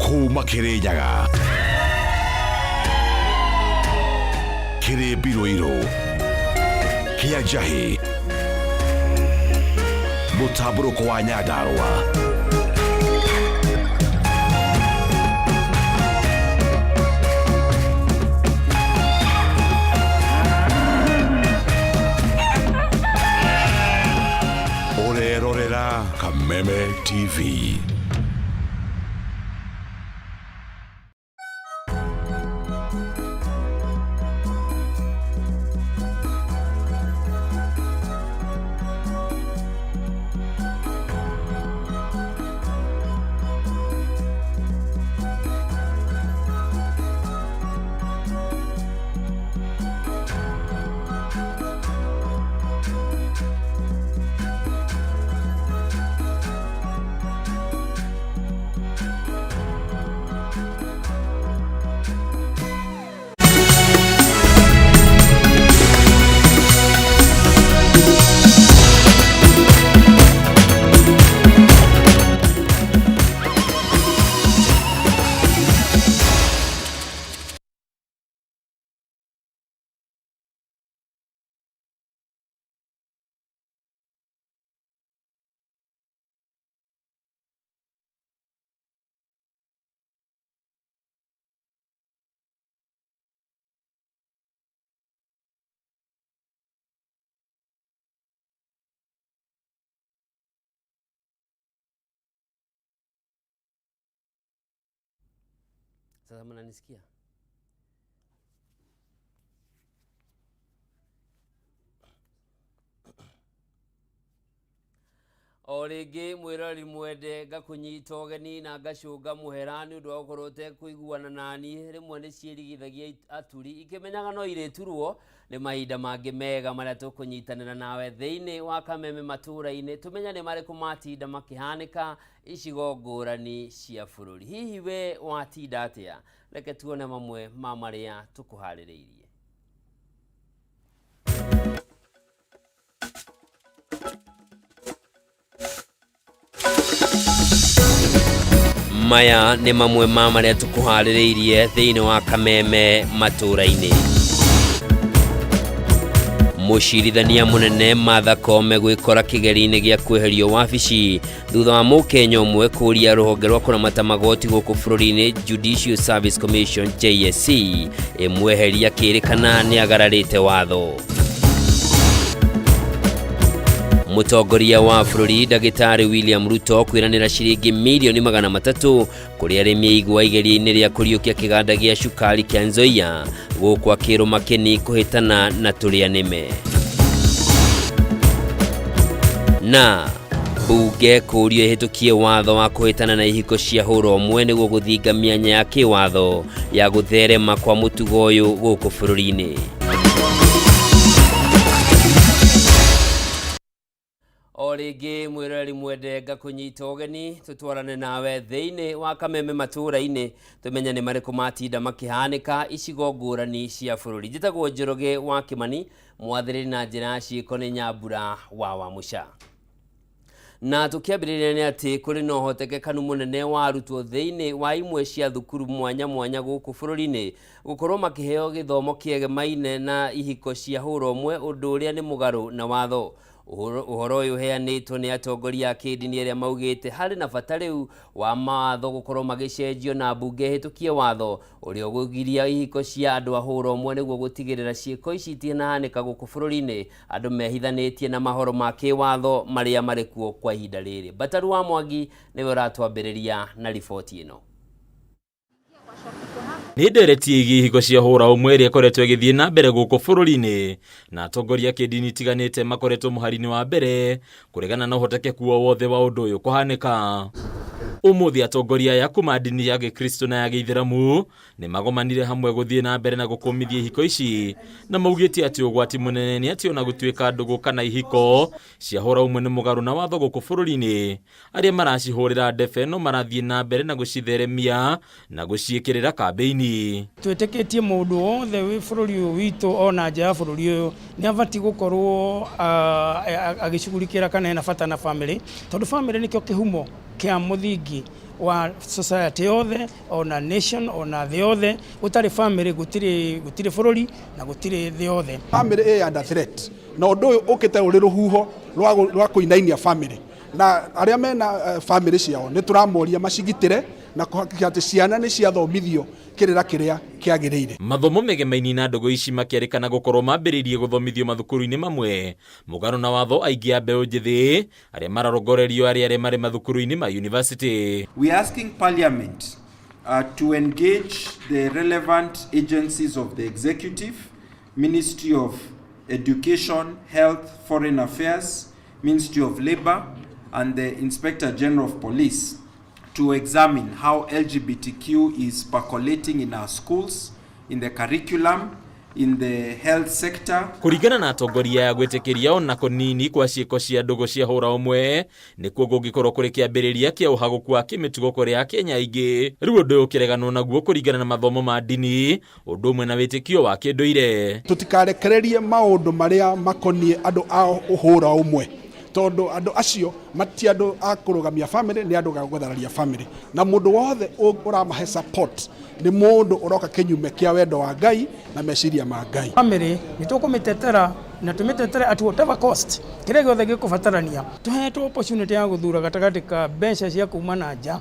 kuma Kirinyaga, Kiribiruiru, Kiajahi, Mutaburuko wa Nyandarua, Orerorera Kameme TV. Sasa mnanisikia? Orege mwirari mwende gakunyita ogeni na gacunga muherani undu wa gukorote kuiguana nani rimwe ni ciirigithagia aturi ikimenyaga no ireturwo ni mahinda mangi mega maria tukunyitanira nawe thiini wa Kameme Matuuraini tumenya ni mariku matinda makihanika icigo ngurani cia bururi. Hihi we watinda atia? Reke tuone mamwe ma maria tukuhaririirie. Maya ni mamwe ma maria tukuhaririirie thiini wa Kameme Matuuraini. Mucirithania munene Martha Koome gwikora kigeri-ini gia kweherio wabici thutha wa mukenya umwe kuria ruhonge rwa kuramata magoti guku bururi-ini Judicial Service Commission JSC imweheria kirikana ni agararite watho. Mutongoria wa bururi Dagitari William Ruto kwiranira ciringi milioni 300 kuri arimi igwa igeria-ini ria kuriukia kiganda gia cukari kia Nzoia guku akiruma kini kuhitana na turia nime. Na bunge kurio ihitukie watho wa kuhitana na ihiko cia huro umwe niguo guthinga mianya ya kiwatho ya gutherema kwa mutugo uyu guku bururi-ini. Orege mwirari mwende gakunyita ogeni tutwarane nawe thiini wa Kameme Matuuraini tumenya ni mariku matinda makihanika icigo ngurani cia bururi. Njitagwo Njoroge wa Kimani mwathiri na njira ciiko ni Nyambura wa Wamuca. Na tukiambiriria ni ati kuri no hotekekanu munene wa arutwo thiini wa imwe cia thukuru mwanya mwanya guku bururi-ini gukorwo makiheo githomo kiegemaine na ihiko cia huro umwe undu uria ni mugaru na watho. Uhoro uyu heanitwo ni atongoria a kidini aria maugite hari na bata riu wa mawatho gukorwo magicenjio na bunge hitukie watho uria ugugiria ihiko cia andu ahuro umwe niguo gutigirira ciiko ici itinahanika guku bururi-ini andu mehithanitie na mahoro ma kiwatho maria marikuo kwa ihinda riri. Bataru wa Mwangi niwe ratwambiriria na riboti ino. Ni ndereti ihiko cia hura umwe iria koretwo igithie na mbere guku bururi-ini na atongoria kidini tiganite makoretwo muhari-ini wa mbere kuregana na uhotekeku wothe wa undu uyu kuhanika. Umuthi atongoria ya kuma dini ya Gikristo na ya Githiramu ni magomanire hamwe guthie na mbere na gukumithia ihiko ici na maugite ati ugwati munene ni ati ona gutuika ndugu kana ihiko cia hura umwe ni mugaru na watho guku bururi-ini aria maracihurira ndebe no marathie na mbere na gucitheremia na guciikirira kambeini. Tweteketie mundu wothe wi bururi witu ona nja ya bururi uyu ni abati gukorwo agicugurikira kana ena bata na family tondu family nikyo kihumo kia muthingi wa society yothe ona nation ona thĩ yothe. Gũtarĩ family gũtirĩ bũrũri na gũtirĩ thĩ yothe. Family ĩ under threat na ũndũ ũyũ ũkĩte ũrĩ rũhuho rwa kũinainia family, na arĩa mena family ciao nĩ tũramoria macigitĩre na kũhakikisha atĩ ciana nĩ ciathomithio kĩrĩra kĩrĩa kĩagĩrĩire. Mathomo megemaini na ndũgũ ici makĩarĩkana gũkorwo mambĩrĩirie gũthomithio mathukuru-inĩ mamwe mũgarũ na watho aingĩ a mbeũ njĩthĩ arĩa mararongorerio arĩa marĩ mathukuru-inĩ ma university. We are asking Parliament to engage the relevant agencies of the executive, Ministry of Education, Health, Foreign Affairs, Ministry of Labour and the Inspector General of Police to examine how LGBTQ is percolating in our schools, in the curriculum, in the health sector. Kũringana na atongoria ya gwĩtĩkĩria ona kũnini kwa ciĩko cia ndũgũ cia hũra ũmwe nĩkuo gũngĩkorwo kũrĩ kĩambĩrĩria kĩa ũhagũku wa kĩmĩtugo kũrĩ Akenya aingĩ. Rĩu ũndũ ũyũ ũkĩreganwo naguo kũringana na mathomo ma ndini ũndũ ũmwe na wĩtĩkio wa kĩndũire. Tũtikarekererie maũndũ marĩa makoniĩ andũ a ũhũra ũmwe, tondũ andũ acio mati andũ a kũrũgamia family, nĩ andũ a gũthararia family, na mũndũ wothe ũramahe support nĩ mũndũ ũroka kĩnyume kĩa wendo wa Ngai na meciria ma Ngai. Family nĩ tũkũmĩtetera na tũmĩtetere at whatever cost, kĩrĩa gĩothe gĩkũbatarania. Tũhetwo opportunity ya gũthura gatagatĩ ka mbeca cia kuuma na nja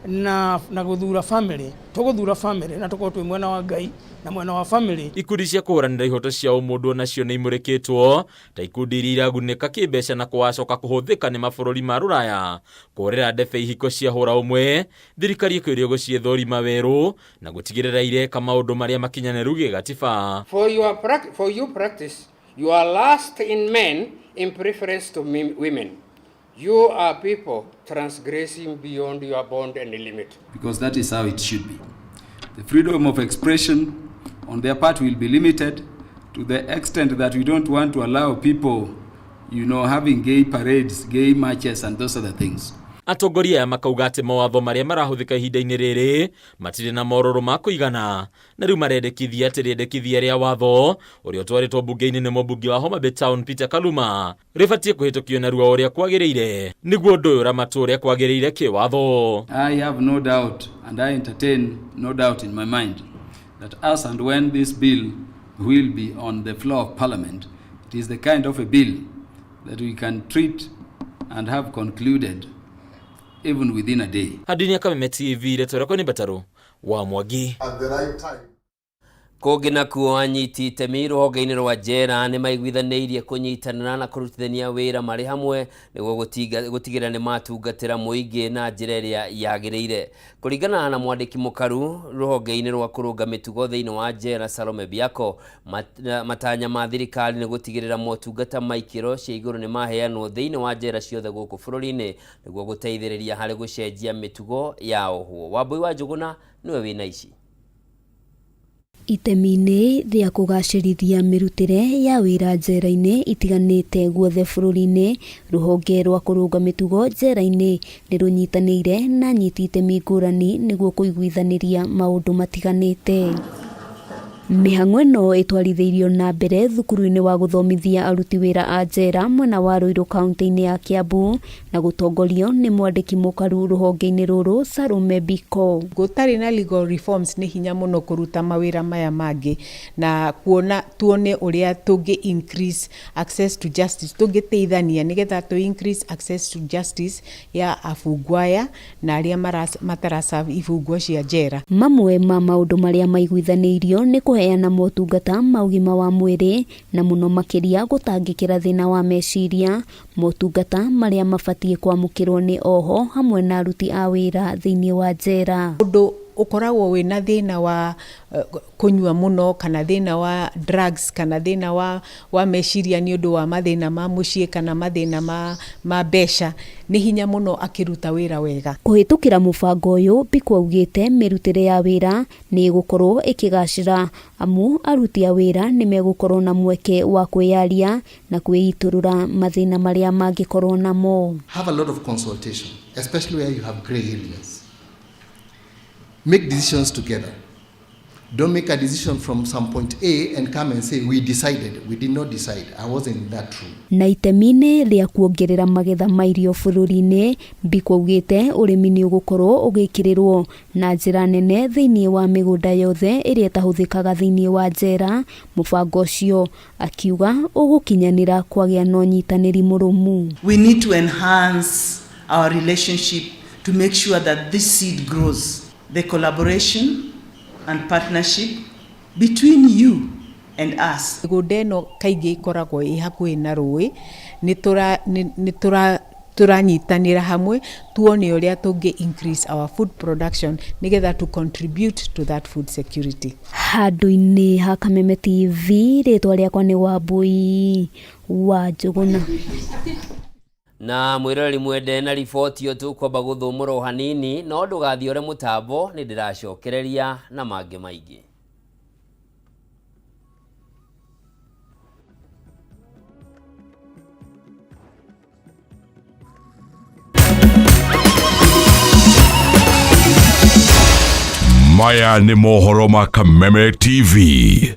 na gũthura family. Tũgũthura family na tũkorwo twĩ mwena wa Ngai na mwena wa family. Ikundi cia kũhũranĩra ihoto cia ũmũndũ nacio nĩ imũrĩkĩtwo ta ikundi iria iragunĩka kĩmbeca na kwacoka kũhũthĩka nĩ mabũrũri ma Rũraya kũrĩra ndebe ihiko cia hũra ũmwe. Thirikari ĩkwĩrĩirwo gũciethũrima werũ na gũtigĩrĩra ireka maũndũ marĩa makinyanĩru gĩgatiba. For you practice, you are last in men in preference to women. You are people transgressing beyond your bond and limit. Because that is how it should be. The freedom of expression on their part will be limited to the extent that we don't want to allow people, having gay parades, gay marches and those other things. Atongoria makauga atĩ mawatho marĩa marahũthĩka ihinda-inĩ rĩrĩ matirĩ na mororo ma kũigana na rĩu marendekithia atĩ rĩendekithia rĩa watho ũrĩa ũtwarĩtwo mbunge-inĩ nĩ mũmbunge wa Homa Bay Town Peter Kaluma rĩbatiĩ kũhĩtũkio narua ũrĩa kwagĩrĩire nĩguo ũndũ ũyũ ũramatwo ũrĩa kwagĩrĩire kĩwatho. I have no doubt and I entertain no doubt in my mind that as and when this bill will be on the floor of Parliament, it is the kind of a bill that we can treat and have concluded even within a day. Hadinya Kameme TV letoreko ni Bataru wa Mwangi. At the right time. Kũngĩ nakuo anyiti itemi rũhonge-inĩ rwa njera nĩ maiguithanĩirie kũnyitanĩra na kũrutithania wĩra marĩ hamwe nĩguo gũtigĩrĩra nĩ matungatĩra mũingĩ na njĩra ĩrĩa yagĩrĩire. Kũringana na mwandĩki mũkaru rũhonge-inĩ rwa kũrũnga mĩtugo thĩinĩ wa njera Salome Biako, matanya ma thirikari nĩ gũtigĩrĩra motungata ma ikĩro cia igũrũ nĩ maheanwo thĩinĩ wa njera ciothe gũkũ bũrũri-inĩ nĩguo gũteithĩrĩria harĩ gũcenjia mĩtugo ya ohwo. Wambui wa Njũgũna nĩwe wĩna ici. Itemi-inĩ rĩa kũgacĩrithia mĩrutĩre ya wĩra njera-inĩ itiganĩte guothe bũrũri-inĩ, rũhonge rwa kũrũnga mĩtugo njera-inĩ nĩ rũnyitanĩire na nyiti itemi ngũrani nĩguo kũiguithanĩria maũndũ matiganĩte. Mĩhang'o ĩno ĩtwarithĩirio na mbere thukuru-inĩ wa gũthomithia aruti wĩra a njera mwena wa Ruiru kaunti-inĩ ya Kiambu na gũtongorio nĩ mwandĩki mũkaru rũhonge-inĩ rũrũ Salome Biko. Gũtarĩ na legal reforms nĩ hinya mũno kũruta mawĩra maya mangĩ na tuone ũrĩa tũngĩ increase access to justice, tũngĩteithania nĩgetha tũ increase access to justice ya afungwa aya na arĩa mataraserve ifungwa cia njera. Mamwe ma maũndũ marĩa maiguithanĩirio nĩ kũheana motungata ma ũgima wa mwĩrĩ na mũno makĩria gũtangĩkĩra thĩna wa meciria, motungata marĩa mabatiĩ kwamũkĩrwo nĩ oho hamwe na aruti a wĩra thĩinĩ wa njera. Ũndũ ukoragwo wĩna thĩna wa kunyua mũno kana thĩna wa drugs kana thĩna wa meciria nĩ ũndũ wa mathĩna ma mũciĩ kana mathĩna ma mbeca, nĩ hinya mũno akĩruta wĩra wega. Kũhĩtũkĩra mũbango ũyũ, Biko augĩte mĩrutĩre ya wĩra nĩ ĩgũkorwo ĩkĩgacĩra amu aruti a wĩra nĩ megũkorwo na mweke wa kwĩyaria na kwĩitũrũra mathĩna marĩa mangĩkorwo namo. Have a lot of consultation, especially where you have gray areas. Make decisions together. Don't make a decision from some point A and come and say, we decided. We did not decide. I wasn't in that room. Na itemine ria kuongerera magetha ma irio bururi-ini bikwaugite urimi ni ugukorwo ugikirirwo na njira nene thiini wa migunda yothe iria tahuthikaga thiini wa njera. Mubango ucio akiuga ugukinyanira kwagia no nyitaniri murumu. We need to enhance our relationship to make sure that this seed grows. The collaboration and partnership between you and us. Migunda ĩno kaingĩ ikoragwo ĩ hakuhĩ na rũĩ, nĩ turanyitanĩra hamwe tuone ũrĩa tũngĩ increase our food production nigetha to contribute to that food security. Handũ-inĩ ha Kameme TV, rĩtwa rĩakwa nĩ Wambui wa Njũgũna. Na mwirori mwende na riboti yo tukwamba guthumura hanini, no ndugathiore mutambo ni ndiracokereria na mangĩ maingĩ. Maya ni mohoro ma Kameme TV.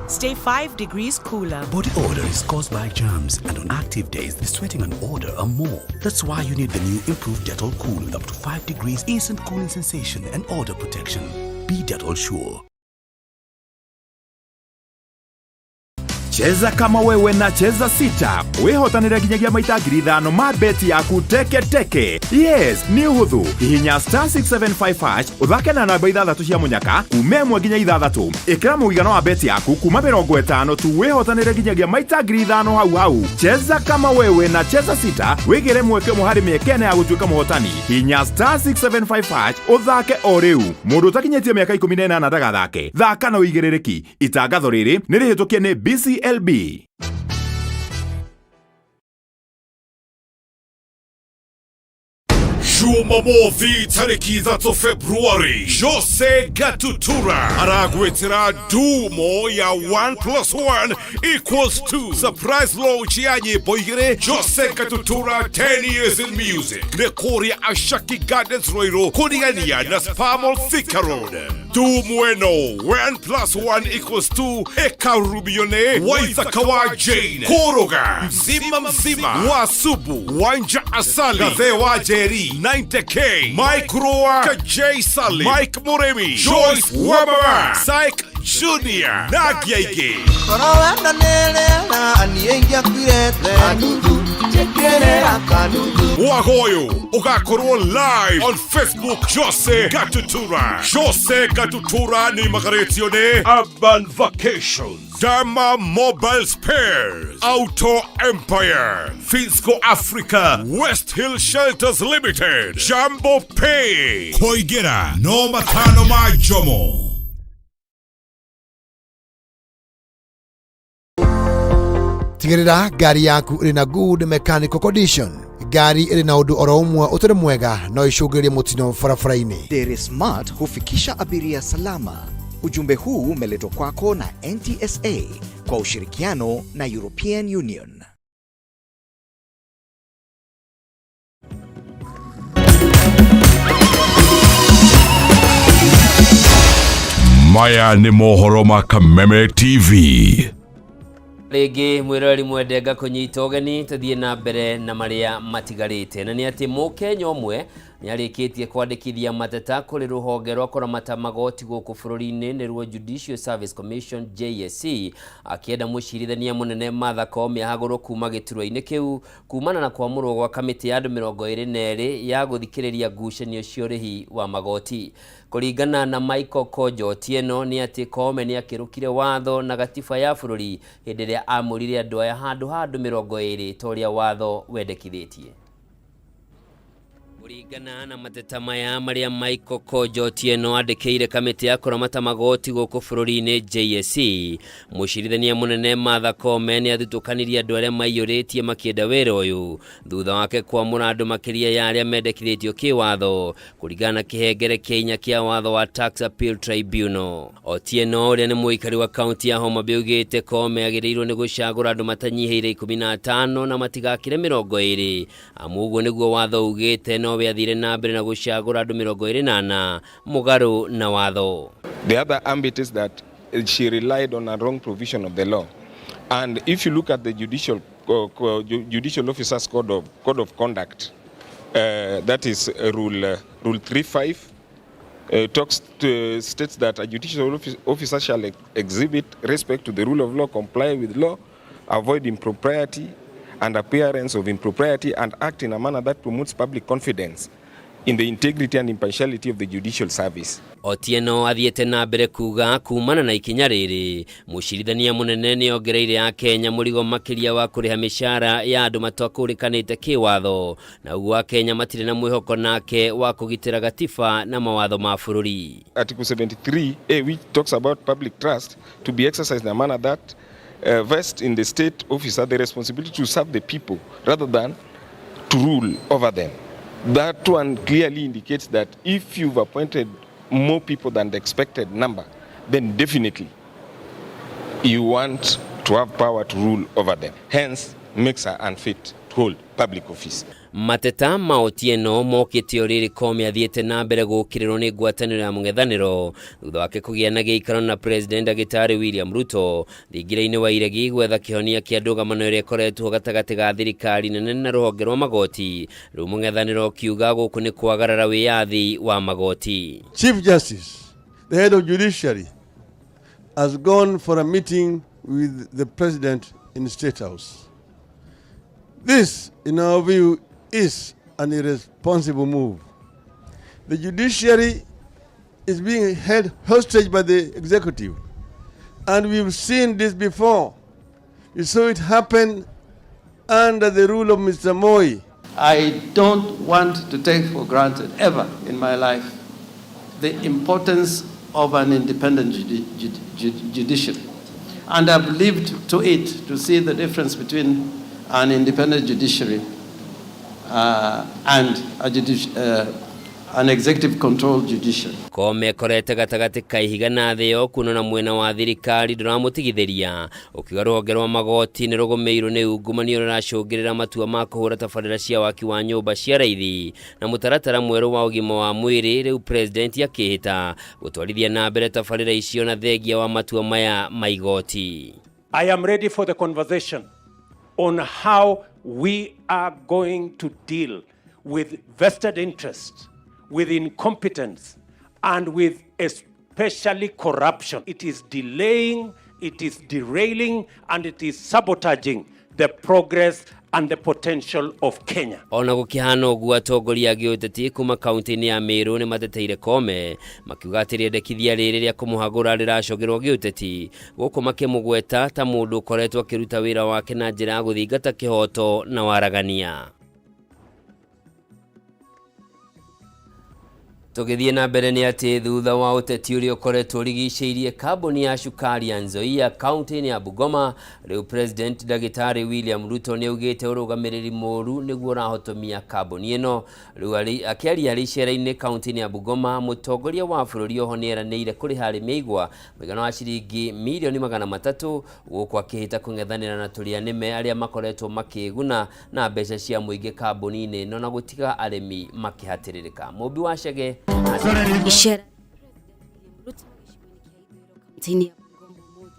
Stay 5 degrees cooler. Body odor is caused by germs, and on active days, the sweating and odor are more. That's why you need the new improved Dettol Cool with up to 5 degrees instant cooling sensation and odor protection. Be Dettol sure. Cheza kama wewe na cheza sita. Wihotanira ginyagia maita 5,000 ma beti yaku teke teke. Yes, ni uhuthu. Hihinya *675# uthake na namba 6 cia munyaka umemwe ginya 6. Ikira muigano wa beti yaku kuma 50 tu wihotanira ginyagia maita 5,000 hau. Cheza kama wewe na cheza sita. Wigire mweke muhari miekene ya gutuika muhotani. Hihinya *675# uthake o riu. Mundu utakinyetie miaka 18 ndagathake. Thaka na uigirereki. Itangatho riri ni rihitukie ni BCLB. Jumamothi tariki 3 Februari, Jose Gatutura aragwetera dumo ya 1+1 = 2. Surprise launch ya nyimbo igire. Jose Gatutura 10 years in music. Nekoria Ashaki Gardens Roiro kunigania na Spamol Thika Road. Dumweno 1+1 = 2 ekarubione Waithakawa Jane Koroga mzima Wasubu Wanja Asali Gathewa Jerry 90K Mike Roa K.J. Sally Mike Muremi Joyce Wababa Psych Junior Nagyaige Korowenda nelena aniengia kwirete Kanudu chekerera kanudu Wagoyo ugakorwo live on Facebook. Jose Gatutura. Jose Gatutura ni magaretio ne Urban Vacations, Dama Mobile Spares, Auto Empire, Finsco Africa, West Hill Shelters Limited, Jambo Pay, Koigera, no matano majomo. Tigirira gari yaku iri na good mechanical condition. Gari iri na undu oro umwe utari mwega no icũngĩrĩrie mutino barabara-inĩ. Dere Smart hufikisha abiria salama. Ujumbe huu umeletwa kwako na NTSA kwa ushirikiano na European Union. Maya ni mohoro ma Kameme TV. Rĩngĩ mwĩrori mwendenga kũnyita ũgeni tũthiĩ na mbere na marĩa matigarĩte, na nĩ atĩ mũkenya ũmwe nĩarĩkĩtie kwandĩkithia mateta kũrĩ rũhonge rwa kũramata magoti gũkũ bũrũri-inĩ nĩruo Judicial Service Commission JSC, akĩenda mũcirithania mũnene Martha Koome ahagũrwo kuma gĩturwa-inĩ kĩu kumana na kwamũrwo gwa kamĩtĩ ya andũ 22 ya gũthikĩrĩria ngucanio cia ũrĩhi wa magoti. Kũringana na Michael Kojo Otieno nĩ atĩ Koome nĩ akĩrũkire watho na gatiba ya bũrũri hĩndĩ ĩrĩa amũrire andũ aya handũ 20 ta ũrĩa watho wendekithĩtie. Kuringana na mateta maya maria Michael Kojo Otieno andikire kamiti ya kuramata magoti guku bururi-ini JSC mucirithania munene Martha Koome ni athutukanirie andu aria maiyuritie makienda wira uyu thutha wake kwamura andu makiria ya aria mendekithitio kiwatho kuringana na kihengere kinya kia watho wa Tax Appeal Tribunal. Otieno uria ni muikari wa kaunti ya Homa Bay ugite Koome agirirwo ni gucagura andu matanyihiire 15 na matigakire 20 amuguo niguo watho ugite no beathire na mbere na gucagura andu 28 mugaru na watho. The other ambit is that she relied on a wrong provision of the law, and if you look at the judicial officers code of conduct, that is rule 35 states that a judicial officer shall exhibit respect to the rule of law, comply with law, avoid impropriety and appearance of impropriety, and act in a manner that promotes public confidence in the integrity and impartiality of the judicial service. Otieno athiete na mbere kuga kumana na ikinya riri mucirithania munene ni ongereire ya Kenya murigo makiria wa kuriha mishara ya andu matwakurikanite kiwatho na uwa Kenya matire na mwihoko nake wa kugitira gatiba na mawatho ma bururi. Article 73A, which talks about public trust to be exercised in a manner that vest in the state officer the responsibility to serve the people rather than to rule over them. That one clearly indicates that if you've appointed more people than the expected number, then definitely you want to have power to rule over them. Hence, makes her unfit to hold public office. Mateta ma Otieno mokite oriri Koome athiete na mbere gukirirwo ni ngwataniro ya mung'ethaniro thutha wake kugia na giikaro na President Dagitari William Ruto thingire-ini wa iregi gwetha kihonia kia ndũgamano iria ikoretwo gatagati ga thirikari nene na ruhonge rwa magoti riu mung'ethaniro kiuga guku ni kwagarara wiyathi wa magoti. Chief Justice, the head of judiciary, has gone for a meeting with the President in the State House. This, in our view, is an irresponsible move. The judiciary is being held hostage by the executive, and we've seen this before. We saw it happen under the rule of Mr. Moi. I don't want to take for granted ever in my life the importance of an independent judiciary, and I've lived to it to see the difference between an independent judiciary and an executive controlled judiciary. Koome korete gatagati ka ihiga na thio kuno na mwena wa thirikari nduramutigithiria ukiga ruhonge rwa magoti ni rugumeirwo ni ungumania ruracungirira matua ma kuhura tabarira cia waki wa nyumba cia raithi na mutaratara mweru wa ugima wa mwiri riu president akihita gutwarithia na mbere tabarira icio na thegia wa matua maya maigoti. I am ready for the conversation on how we are going to deal with vested interest, with incompetence, and with especially corruption. It is delaying, it is derailing, and it is sabotaging the progress and the potential of Kenya. Ona gukihana uguo atongoria giuteti kuma kaunti-ini ya Meru ni mateteire Koome makiuga ati riendekithia riri ria kumuhagura riracogirwo giuteti guku makimugweta ta mundu ukoretwo akiruta wira wake na njira ya guthingata kihoto na waragania. Tugithie na mbere ni ati thutha wa uteti uria ukoretwo rigiceirie kambuni ya cukari ya Nzoia kaunti-ini ya Bungoma riu President Dagitari William Ruto ni ugite urugamiriri moru niguo urahotomia kambuni ino riu akiaria ricera-ini kaunti-ini ya Bungoma mutongoria wa bururi oho ni eranire kuriha arimi igwa muigana wa ciringi milioni 300 guku akihita kung'ethanira na turianime aria makoretwo makiguna na mbeca cia muingi kambuni-ini ino na gutiga arimi makihatiririka. Mubi wa Chege ishara tini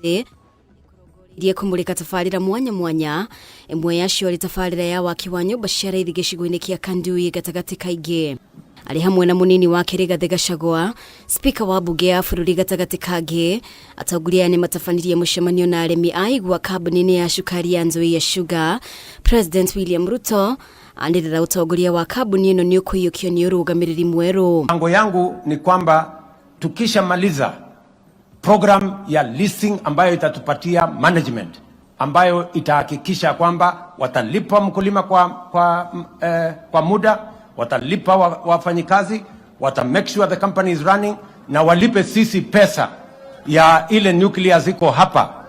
ya iria kumurika tafarira mwanya imwe yacio ri tafarira ya waki wa nyumba cia raithi gicigo-ini kia Kandui gatagati kaingi ari hamwe na munini wake Rigathi Gachagua speaker wa bunge ya bururi gatagati kangi atongoria ni matafanirie mucemanio na arimi aigwa kambuni-ini ya cukari ya Nzoia Sugar. President William Ruto andirira utongoria wa kambuni ino ni ukuyukio ni urugamiriri mweru. Mpango yangu ni kwamba tukishamaliza program ya leasing ambayo itatupatia management ambayo itahakikisha kwamba watalipa mkulima kwa muda, watalipa wafanyikazi, wata make sure the company is running, na walipe sisi pesa ya ile nuclear ziko hapa.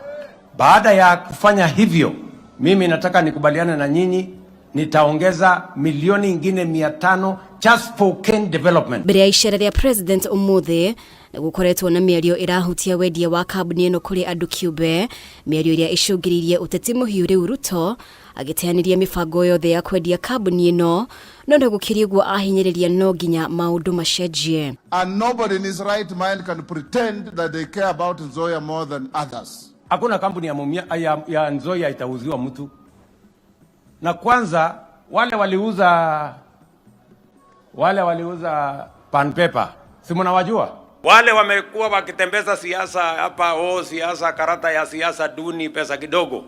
Baada ya kufanya hivyo, mimi nataka nikubaliane na nyinyi, nitaongeza milioni ingine 500 just for Ken development. Mbere ya icera rĩa president umuthi gukoretwo na mĩario irahutia wendia wa kambuni ĩno kũrĩ andũ kĩũmbe, mĩario ĩrĩa icũngĩrĩirie ũteti mũhiũ rĩu Ruto agĩteanĩria mĩbango yothe ya kwendia kambuni ĩno, no ndagũkĩria guo ahinyĩrĩria no nginya maũndũ macenjie. And nobody in his right mind can pretend that they care about Nzoia more than others. Hakuna kampuni ya Nzoia itauziwa mtu. Na kwanza wale waliuza pan paper, si mnawajua? Wale wamekuwa wakitembeza siasa hapa, siasa karata ya siasa duni, pesa kidogo.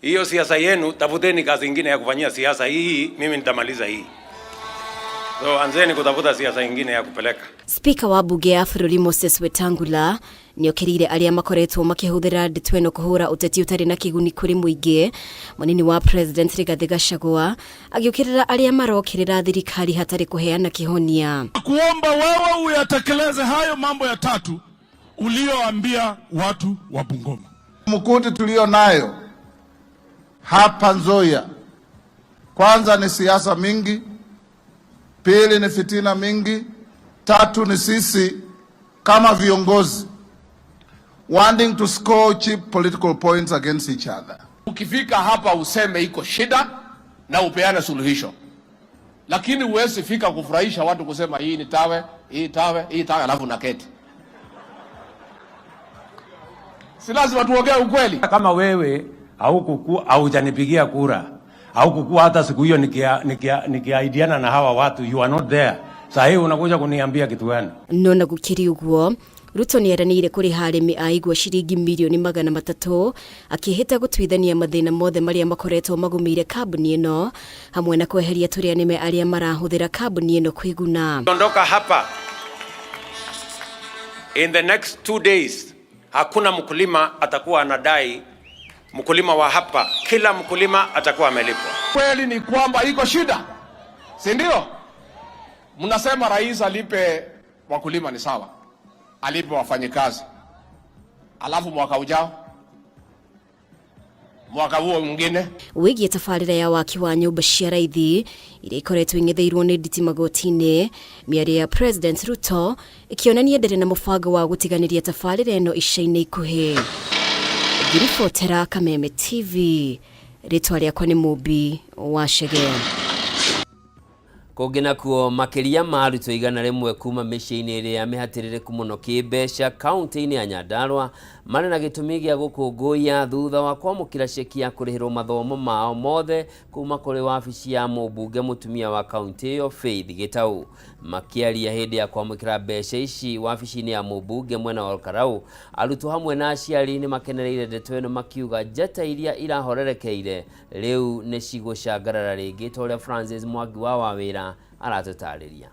Hiyo siasa yenu, tafuteni kazi nyingine ya kufanyia siasa hii, mimi nitamaliza hii. So anzeni kutafuta siasa nyingine ya kupeleka. Speaker wa bunge ya bũrũri Moses Wetangula nĩokĩrĩire arĩa makoretwo makĩhũthĩra ndeto ĩno kũhũra ũteti ũtarĩ na kĩguni kũrĩ mũingĩ. Mũnini wa president Rigathi Gachagua agĩũkĩrĩra arĩa marokĩrĩra thirikari hatarĩ kũheana kĩhonia. Kuomba wewe uyatekeleze hayo mambo ya tatu ulioambia watu wa Bungoma. Mkuti tulio nayo hapa Nzoia, kwanza ni siasa mingi, pili ni fitina mingi, tatu ni sisi kama viongozi wanting to score cheap political points against each other. Ukifika hapa useme iko shida na upeane suluhisho. Lakini uwezi fika kufurahisha watu kusema hii ni tawe, hii tawe, hii tawe alafu naketi. Si lazima tuongee ukweli. Kama wewe haujanipigia kura, haukukua hata siku hiyo nikiaidiana na hawa watu, you are not there. Sasa hivi unakuja kuniambia kitu gani? No na gukiri uguo, Ruto nĩeranĩire kũrĩha arĩmi a igwa ciringi milioni 300 akĩhĩta gũtuithania mathĩna mothe marĩa makoretwo magũmĩire kambuni ĩno hamwe na kweheria tũrĩa nĩme arĩa marahũthĩra kambuni ĩno kwĩguna. Ondoka hapa in the next 2 days, hakuna mkulima atakuwa anadai. Mkulima wa hapa, kila mkulima atakuwa amelipwa. Kweli ni kwamba iko shida, si ndio? Mnasema rais alipe wakulima, ni sawa, alipe wafanyikazi, alafu mwaka ujao, mwaka huo mwingine wĩgiĩ tabarĩra ya waki wa nyũmba cia raithi iria ikoretwo ing'etheirwo nĩ nditi magoti-inĩ, mĩario ya president Ruto ĩkĩonania ndarĩ na mũbango wa gũtiganĩria tabarĩra ĩno ica-inĩ ikuhĩ. Ngiribotera Kameme TV, rĩtwa rĩakwa nĩ Mũmbi wa Chege. Kũngĩ nakuo makĩria ma arutwo 100 kuma mĩciĩ-inĩ ĩrĩa mĩhatĩrĩrĩku mũno kĩmbeca kaunti-inĩ ya Nyandarua marĩ na gĩtũmi gĩa gũkũngũiya thutha wa kwamũkĩra ceki ya kũrĩhĩrwo mathomo mao mothe kuma kũrĩ wabici ya mũmbunge mũtumia wa kaunti ĩyo Faith Gĩtaũ. Makĩaria hĩndĩ ya kwamũkĩra mbeca ici wabici-inĩ ya mũmbunge mwena wa Karau, arutwo hamwe na aciari nĩ makenereire ndeto ĩno makiuga njata iria irahorerekeire rĩu nĩ cigũcangarara rĩngĩ, ta ũrĩa Francis Mwangi wa Wawĩra aratũtarĩria.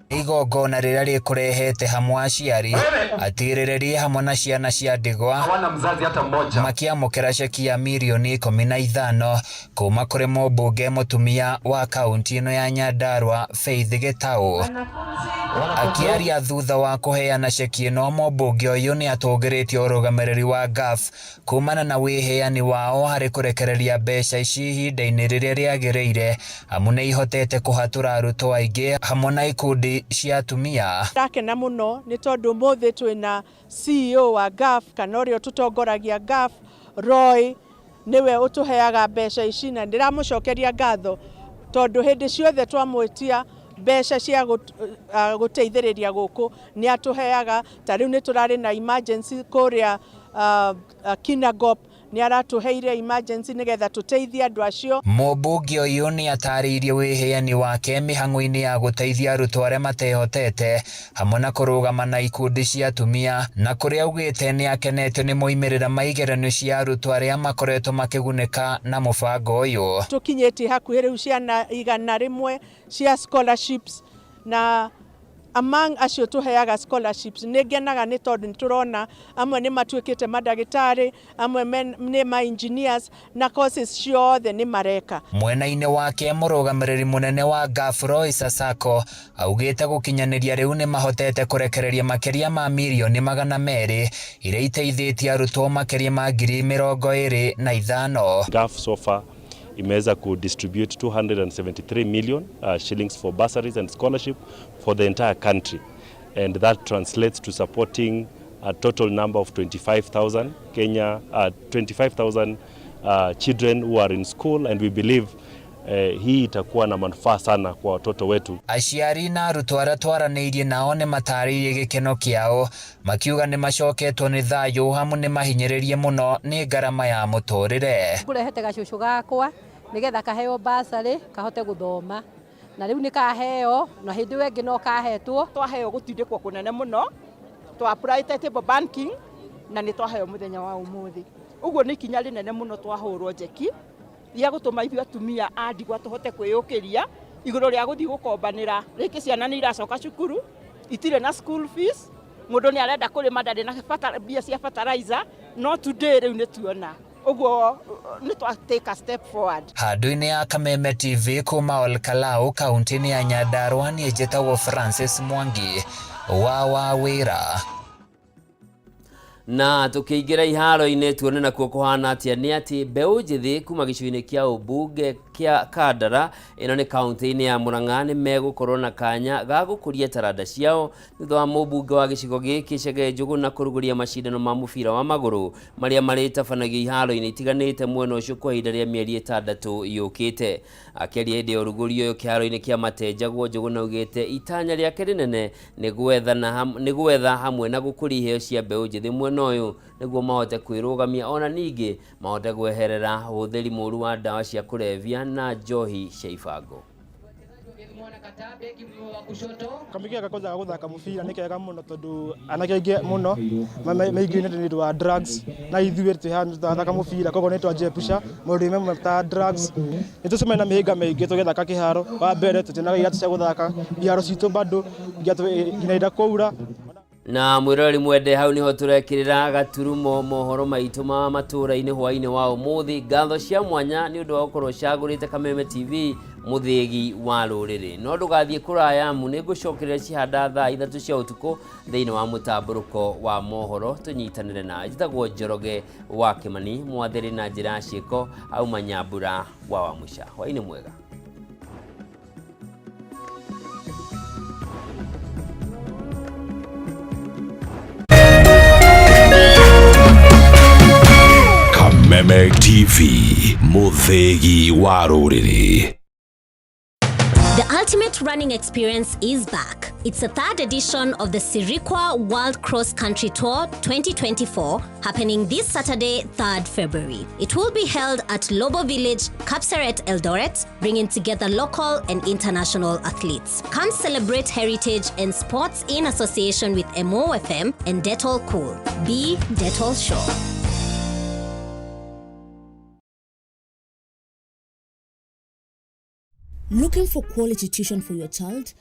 Igongona rĩrĩa rĩkũrehete hamwe aciari, atirĩrĩrie hamwe na ciana cia ndigwa hawana mzazi hata mmoja makiamũkĩra ceki ya milioni 15 kuma kũrĩ mũmbunge mũtumia wa kaunti ĩno ya Nyandarua Faith Gĩtaũ. Akiaria thutha wa kuheana ceki ĩno, mũmbunge ũyũ nĩ atũgĩrĩtie ũrũgamĩrĩri wa GAF kumana na wĩheani wao harĩ kũrekereria mbeca ici ihinda-inĩ rĩrĩa rĩagĩrĩire, amu nĩ ihotete kũhatũra arutwo aingĩ hamwe na ikundi cia atumia. Ndakena mũno nĩ tondũ ũmũthĩ twĩna CEO wa GAF kana ũrĩa ũtũtongoragia GAF, Roy, niwe ũtũheaga mbeca ici, na ndĩramũcokeria ngatho tondũ hĩndĩ ciothe twamwĩtia mbeca cia gũteithĩrĩria gũkũ nĩ atũheaga. Ta rĩu nĩ tũrarĩ na emergency kũrĩa Kinangop, nĩ aratũheire emergency nĩgetha tũteithie andũ acio. Mũmbunge ũyũ nĩ atarĩirie wĩheani wake mĩhang'o-inĩ ya gũteithia arutwo arĩa matehotete hamwe na kũrũgama na ikundi cia atumia, na kũrĩa augĩte nĩ akenetio nĩ moimĩrĩra ma igeranio cia arutwo arĩa makoretwo makĩgunĩka na mũbango ũyũ. Tũkinyĩtie hakuhĩ rĩu ciana 100 cia scholarships, na among acio tuheaga scholarships negenaga nĩ tondũ nĩtũrona amwe nĩ matuĩkĩte mandagĩtarĩ, amwe nĩ ma engineers na courses ciothe nĩ mareka. Mwena-inĩ wake mũrũgamĩrĩri mũnene wa GAF Roy Sasako augĩte gũkinyanĩria rĩu nĩ mahotete kũrekereria makĩria ma mirioni 200 iria iteithĩtie arutwo makĩria ma 25,000. GAF so far imeweza kudistribute 273 million shillings for bursaries and scholarship for the entire country, and that translates to supporting a total number of 25,000 children who are in school, and we believe hii itakuwa na manufaa sana kwa watoto wetu. Aciari na arutwo arĩa twaranĩirie nao nĩ matarĩirie gĩkeno kĩao makiuga nĩ macoketwo nĩ thayũ hamwe nĩ mahinyĩrĩrie mũno nĩ ngarama ya mũtũrĩre. Ngũrehete gacũcũ gakwa nigetha kaheo basarĩ kahote gũthoma na rĩu nĩ kaheo na hĩndĩ ĩyo ĩngĩ no kahetwo twaheo gũtindĩkwo kũnene mũno twa apply table banking na nĩ twaheo mũthenya wa ũmũthĩ. Ũguo nĩ ikinya rĩnene mũno twahũrwo njeki rĩa gũtũma ithuĩ atumia a ndigwa tũhote kwĩyũkĩria igũrũ rĩa gũthiĩ gũkombanĩra rĩngĩ ciana nĩ iracoka cukuru itirĩ na school fees, mũndũ nĩ arenda kũrĩma ndarĩ na mbia cia fertilizer, no today rĩu nĩ tuona uguo nĩ twa take a step forward. Handũ-inĩ ya Kameme TV kuma Olkalau kaunti-inĩ ya Nyandarua niĩ njĩtagwo Francis Mwangi wa wĩra. Na tukiingira iharo-inĩ tuone na kuo kuhana atia nĩ ati mbeũ njĩthĩ kuma gĩcigo-inĩ kĩa ũmbunge kĩa Kandara ĩno nĩ kaunti-inĩ ya Murang'a nĩ megũkorwo na kanya ga gũkũria taranda ciao thutha wa mũmbunge wa gĩcigo gĩkĩ Chege Njugu na kũrugũria macindano ma mũbira wa magũrũ marĩa marĩtabanagio iharo-inĩ itiganĩte mwena ũcio kwa ihinda rĩa mĩeri 6 yũkĩte. Akĩaria hĩndĩ ya ũrugũrio kĩharo-inĩ kĩa Matenjagwo, Njugu naugĩte itanya rĩake rĩnene nĩ gwetha hamwe na gũkũria iheo cia mbeũ njĩthĩ mwena ũyũ nĩguo mahote kwĩrũgamia ona ningĩ mahote gweherera hũthĩri mũru wa ndawa cia kũrebia na njohi cia ibango. Kamĩkĩra gakoza gũthaka mũbira nĩ kega mũno tondũ anake aingĩ mũno maingĩ nĩ wa drugs na ithuĩ tũthaka mũbira koguo nĩ twanjepusha maũndũ mamwe ta drugs. Nĩ tũcemania na mĩhĩnga mĩingĩ tũgĩthaka kĩharo, wa mbere tũtinaga iratũ cia gũthaka iharo citũ bado nginyagia kwaura. Na mwĩrori mwende hau niho turekĩrĩra gaturumo mohoro maitũ ma matũra-inĩ hwainĩ wa ũmũthĩ. Ngatho cia mwanya nĩ ũndũ wa gũkorwo cagũrĩte Kameme TV mũthĩgi wa rũrĩrĩ. No ndũgathiĩ kũraya amu nĩ ngũcokereria cihanda thaa 3 cia ũtukũ thĩinĩ wa mũtambũrũko wa mohoro tũnyitanĩre na njĩtagwo Njoroge wa Kĩmani mwathĩrĩ na njĩra ciĩko auma Nyambura wa Wamuca. Hwainĩ mwega. Kameme TV, mũthĩgi wa rũrĩrĩ. The ultimate running experience is back. It's the 3rd edition of the Sirikwa World Cross Country Tour 2024, happening this Saturday, 3rd February. It will be held at Lobo Village, Kapseret, Eldoret, bringing together local and international athletes. Come celebrate heritage and sports in association with MOFM and Dettol Cool. Be Dettol Sure. Looking for quality tuition for your child?